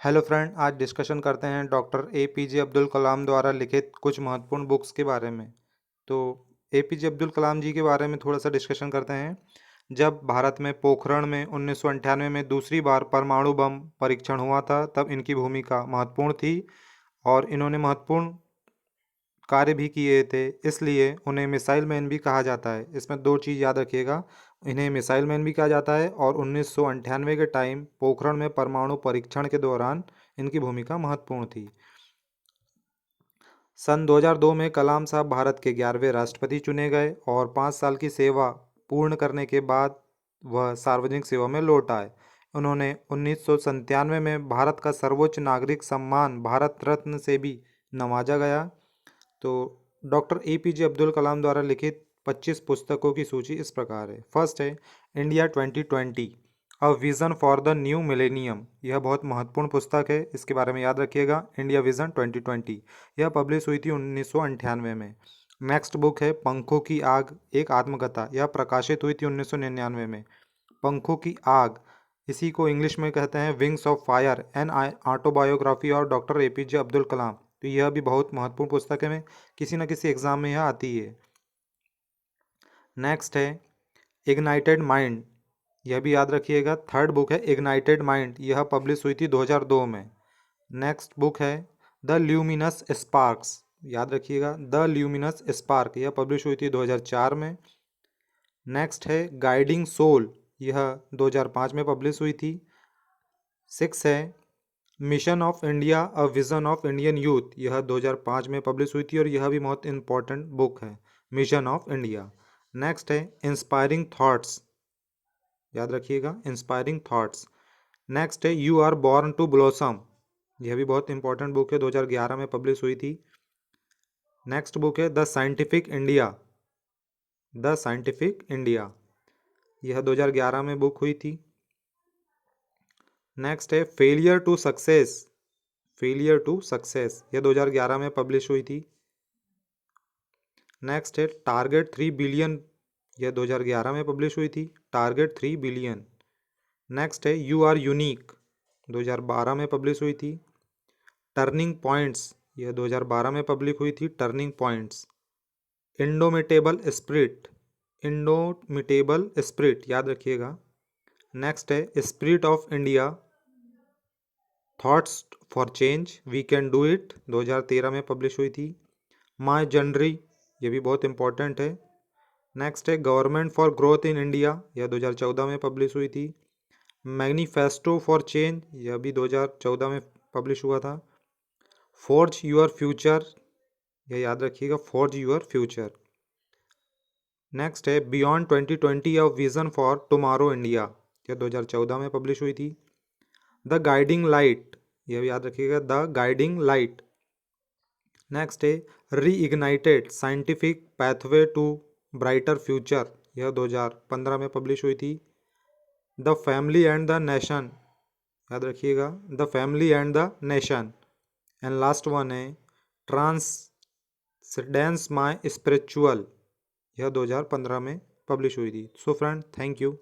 Hello friend, आज discussion करते हैं डॉक्टर एपीजे अब्दुल कलाम द्वारा लिखित कुछ महत्वपूर्ण बुक्स के बारे में। तो एपीजे अब्दुल कलाम जी के बारे में थोड़ा सा डिस्कशन करते हैं। जब भारत में पोखरण में 1998 में दूसरी बार परमाणु बम परीक्षण हुआ था, तब इनकी भूमिका महत्वपूर्ण थी और इन्होंने महत्वपूर्ण कार्य भी किए थे, इसलिए उन्हें मिसाइल मैन भी कहा जाता है। इसमें दो चीज़ याद रखिएगा, इन्हें मिसाइल मैन भी कहा जाता है और 1998 के टाइम पोखरण में परमाणु परीक्षण के दौरान इनकी भूमिका महत्वपूर्ण थी। सन 2002 में कलाम साहब भारत के 11वें राष्ट्रपति चुने गए और 5 साल की सेवा पूर्ण करने के बाद वह सार्वजनिक सेवा में लौट आए। उन्होंने 1997 में भारत का सर्वोच्च नागरिक सम्मान भारत रत्न से भी नवाजा गया। तो डॉक्टर एपीजे अब्दुल कलाम द्वारा लिखित 25 पुस्तकों की सूची इस प्रकार है। फर्स्ट है India 2020 a vision for the new millennium. यह बहुत महत्वपूर्ण पुस्तक है, इसके बारे में याद रखिएगा। इंडिया विज़न 2020 यह पब्लिश हुई थी 1998 में। नेक्स्ट बुक है पंखों की आग, एक आत्मकथा। यह प्रकाशित हुई थी 1999 में। पंखों की आग, इसी को इंग्लिश में कहते हैं wings of fire, an autobiography और डॉक्टर एपीजे अब्दुल कलाम। तो यह भी बहुत महत्वपूर्ण पुस्तक है, किसी न किसी एग्जाम में यह आती है। नेक्स्ट है इग्नाइटेड माइंड, यह भी याद रखिएगा। थर्ड बुक है इग्नाइटेड माइंड, यह पब्लिश हुई थी 2002 में। नेक्स्ट बुक है द ल्यूमिनस स्पार्क्स, याद रखिएगा द ल्यूमिनस स्पार्क, यह पब्लिश हुई थी 2004 में। नेक्स्ट है गाइडिंग सोल, यह 2005 में पब्लिश हुई थी। सिक्स है mission of India a vision of Indian youth, यह 2005 में पब्लिश हुई थी और यह भी बहुत इंपॉर्टेंट बुक है, मिशन ऑफ इंडिया। नेक्स्ट है इंस्पायरिंग थॉट्स, याद रखिएगा इंस्पायरिंग थॉट्स। नेक्स्ट है you are born to blossom, यह भी बहुत इंपॉर्टेंट बुक है, 2011 में पब्लिश हुई थी। नेक्स्ट बुक है the scientific India, the scientific India, यह 2011 में बुक हुई थी। नेक्स्ट है failure to success, failure to success, यह 2011 में पब्लिश हुई थी। नेक्स्ट है टारगेट 3 बिलियन, यह 2011 में पब्लिश हुई थी, टारगेट 3 बिलियन। नेक्स्ट है यू आर यूनिक, 2012 में पब्लिश हुई थी। टर्निंग पॉइंट्स, यह 2012 में पब्लिश हुई थी, turning points. Indomitable spirit, indomitable spirit, याद रखिएगा। नेक्स्ट है spirit of India, thoughts for change, we can do it, 2013 में पब्लिश हुई थी। माई जनरी, ये भी बहुत इंपॉर्टेंट है। नेक्स्ट है government for growth in India, यह 2014 में पब्लिश हुई थी। मैनिफेस्टो फॉर चेंज, यह भी 2014 में पब्लिश हुआ था। फोर्ज यूर फ्यूचर, यह याद रखिएगा, फोर्ज यूर फ्यूचर। नेक्स्ट है beyond 2020 a vision for tomorrow India, यह 2014 में पब्लिश हुई थी। द गाइडिंग लाइट, यह भी याद रखिएगा, द गाइडिंग लाइट। नेक्स्ट है reignited scientific pathway to brighter future, यह 2015 में पब्लिश हुई थी। The family and the nation, याद रखिएगा, the family and the nation. And last one है ट्रांसडेंस माई स्पिरिचुअल, यह 2015 में पब्लिश हुई थी। So friend, thank you.